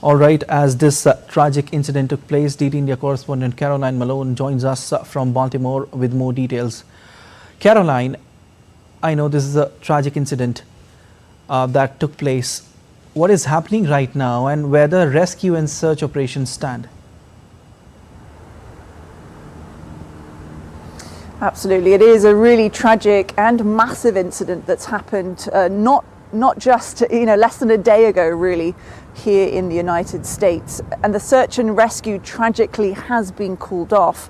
All right, as this tragic incident took place, DT India correspondent Caroline Malone joins us from Baltimore with more details. Caroline, I know this is a tragic incident that took place. What is happening right now and where the rescue and search operations stand? Absolutely, it is a really tragic and massive incident that's happened not just less than a day ago, really, here in the United States. And the search and rescue tragically has been called off.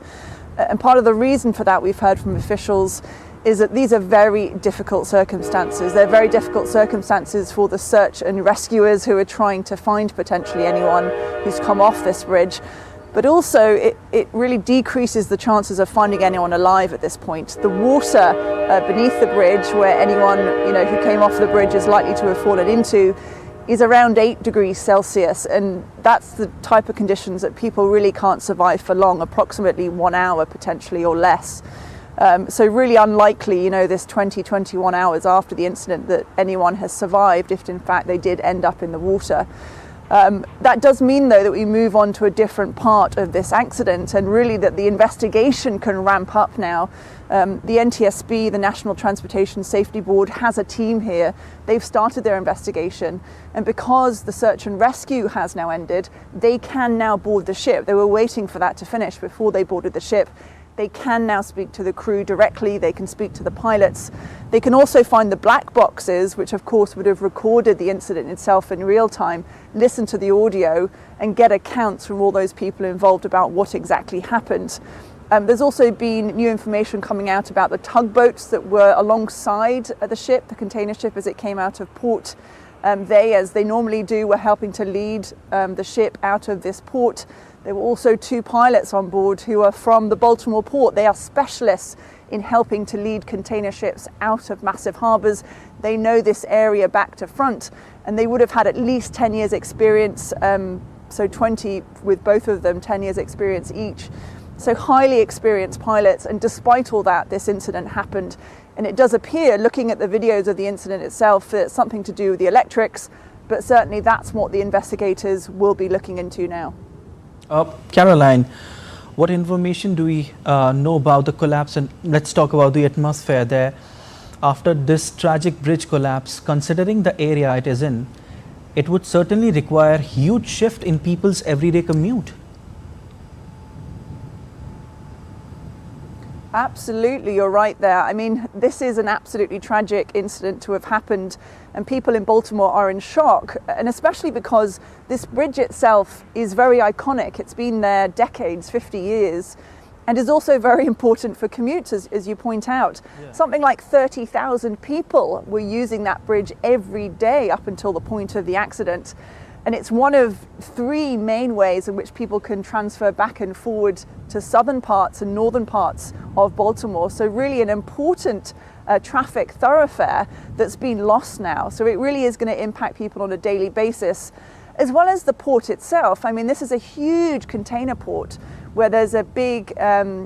And part of the reason for that, we've heard from officials, is that these are very difficult circumstances. They're very difficult circumstances for the search and rescuers who are trying to find potentially anyone who's come off this bridge. But also, it really decreases the chances of finding anyone alive at this point. The water beneath the bridge, where anyone who came off the bridge is likely to have fallen into, is around 8 degrees Celsius, and that's the type of conditions that people really can't survive for long, approximately 1 hour potentially or less. So really unlikely, this 21 hours after the incident, that anyone has survived if in fact they did end up in the water. That does mean, though, that we move on to a different part of this accident, and really that the investigation can ramp up now. The NTSB, the National Transportation Safety Board, has a team here. They've started their investigation, and because the search and rescue has now ended, they can now board the ship. They were waiting for that to finish before they boarded the ship. They can now speak to the crew directly, they can speak to the pilots. They can also find the black boxes, which of course would have recorded the incident itself in real time, listen to the audio and get accounts from all those people involved about what exactly happened. There's also been new information coming out about the tugboats that were alongside the ship, the container ship, as it came out of port. They, as they normally do, were helping to lead the ship out of this port. There were also 2 pilots on board who are from the Baltimore port. They are specialists in helping to lead container ships out of massive harbors. They know this area back to front, and they would have had at least 10 years experience, so 20 with both of them, 10 years experience each. So highly experienced pilots, and despite all that, this incident happened. And it does appear, looking at the videos of the incident itself, that it's something to do with the electrics, but certainly that's what the investigators will be looking into now. Caroline, what information do we know about the collapse, and let's talk about the atmosphere there after this tragic bridge collapse? Considering the area it is in, it would certainly require huge shift in people's everyday commute. Absolutely, you're right there. I mean, this is an absolutely tragic incident to have happened, and people in Baltimore are in shock, and especially because this bridge itself is very iconic. It's been there decades, 50 years, and is also very important for commutes, as you point out. Yeah. Something like 30,000 people were using that bridge every day up until the point of the accident. And it's one of 3 main ways in which people can transfer back and forward to southern parts and northern parts of Baltimore. So really an important traffic thoroughfare that's been lost now. So it really is going to impact people on a daily basis, as well as the port itself. I mean, this is a huge container port where there's a big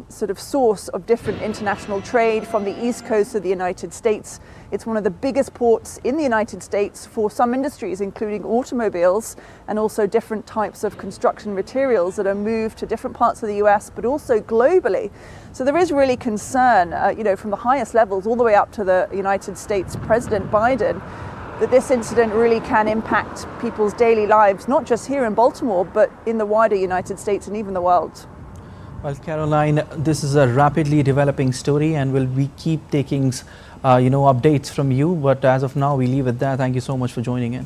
sort of source of different international trade from the east coast of the United States. It's one of the biggest ports in the United States for some industries, including automobiles and also different types of construction materials that are moved to different parts of the US, but also globally. So there is really concern, from the highest levels all the way up to the United States President Biden, that this incident really can impact people's daily lives, not just here in Baltimore, but in the wider United States and even the world. Well, Caroline, this is a rapidly developing story, and we keep taking updates from you. But as of now, we leave it there. Thank you so much for joining in.